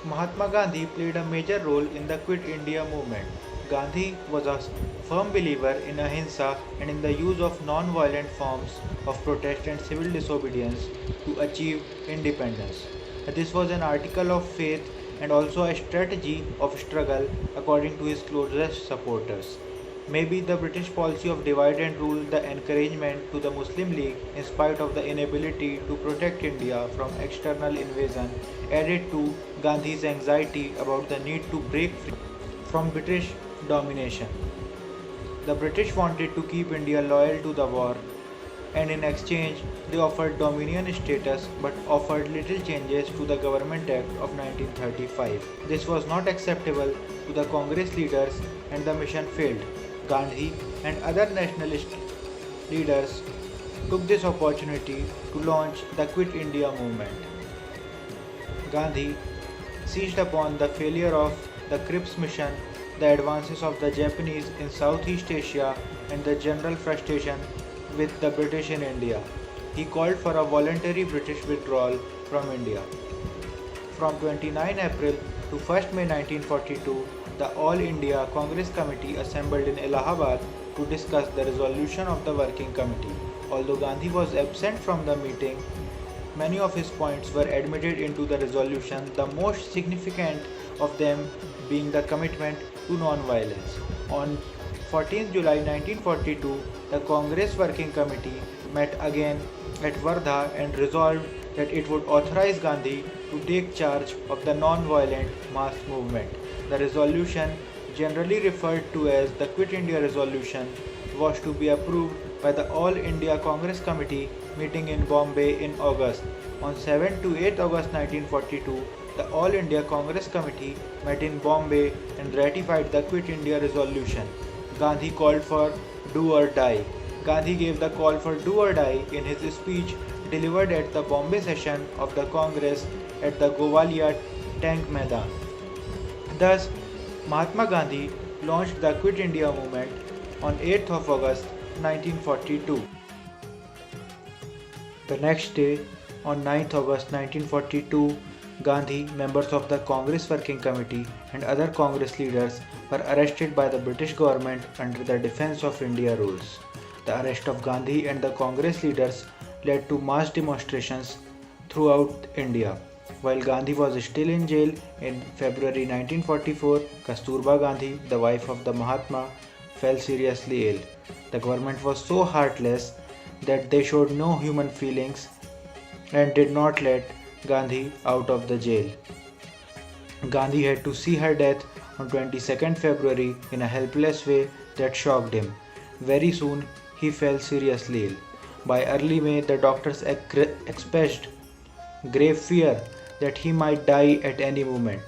Mahatma Gandhi played a major role in the Quit India movement. Gandhi was a firm believer in ahimsa and in the use of non-violent forms of protest and civil disobedience to achieve independence. This was an article of faith and also a strategy of struggle according to his closest supporters. Maybe the British policy of divide and rule, the encouragement to the Muslim League in spite of the inability to protect India from external invasion, added to Gandhi's anxiety about the need to break free from British domination. The British wanted to keep India loyal to the war, and in exchange they offered dominion status but offered little changes to the Government Act of 1935. This was not acceptable to the Congress leaders and the mission failed. Gandhi and other nationalist leaders took this opportunity to launch the Quit India movement. Gandhi seized upon the failure of the Cripps mission, the advances of the Japanese in Southeast Asia, and the general frustration with the British in India. He called for a voluntary British withdrawal from India. From 29 April to 1st May 1942, the All India Congress Committee assembled in Allahabad to discuss the resolution of the Working Committee. Although Gandhi was absent from the meeting, many of his points were admitted into the resolution, the most significant of them being the commitment to non-violence. On 14 July 1942, the Congress Working Committee met again at Wardha and resolved that it would authorize Gandhi to take charge of the non-violent mass movement. The resolution, generally referred to as the Quit India Resolution, was to be approved by the All India Congress Committee meeting in Bombay in August. On 7 to 8 August 1942, the All India Congress Committee met in Bombay and ratified the Quit India Resolution. Gandhi called for do or die. Gandhi gave the call for do or die in his speech delivered at the Bombay session of the Congress at the Gowalia Tank Maidan. Thus, Mahatma Gandhi launched the Quit India movement on 8th of August 1942. The next day, on 9th August 1942, Gandhi, members of the Congress Working Committee and other Congress leaders were arrested by the British government under the Defence of India rules. The arrest of Gandhi and the Congress leaders led to mass demonstrations throughout India. While Gandhi was still in jail in February 1944, Kasturba Gandhi, the wife of the Mahatma, fell seriously ill. The government was so heartless that they showed no human feelings and did not let Gandhi out of the jail. Gandhi had to see her death on 22nd February in a helpless way that shocked him. Very soon he fell seriously ill. By early May, the doctors expressed grave fear that he might die at any moment.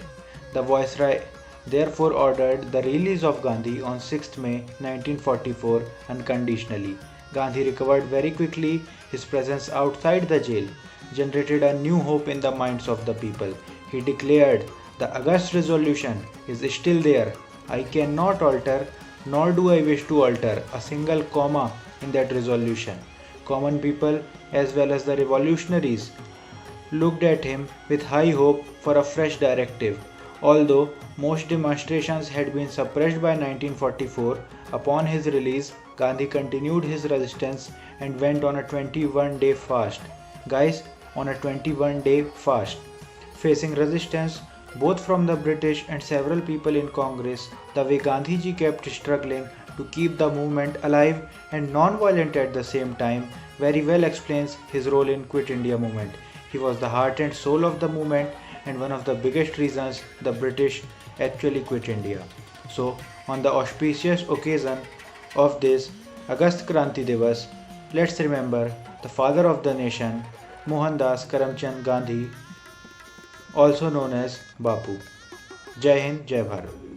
The Viceroy therefore ordered the release of Gandhi on 6th May 1944 unconditionally. Gandhi recovered very quickly. His presence outside the jail generated a new hope in the minds of the people. He declared, "The August resolution is still there. I cannot alter, nor do I wish to alter a single comma in that resolution." Common people, as well as the revolutionaries, looked at him with high hope for a fresh directive. Although most demonstrations had been suppressed by 1944, upon his release, Gandhi continued his resistance and went on a 21-day fast. Guys, on a 21-day fast. Facing resistance both from the British and several people in Congress, the way Gandhiji kept struggling to keep the movement alive and non-violent at the same time very well explains his role in Quit India movement. He was the heart and soul of the movement and one of the biggest reasons the British actually quit India. So, on the auspicious occasion of this Agast Kranti Divas, let's remember the father of the nation, Mohandas Karamchand Gandhi, also known as Bapu. Jai Hind, Jai Bharat.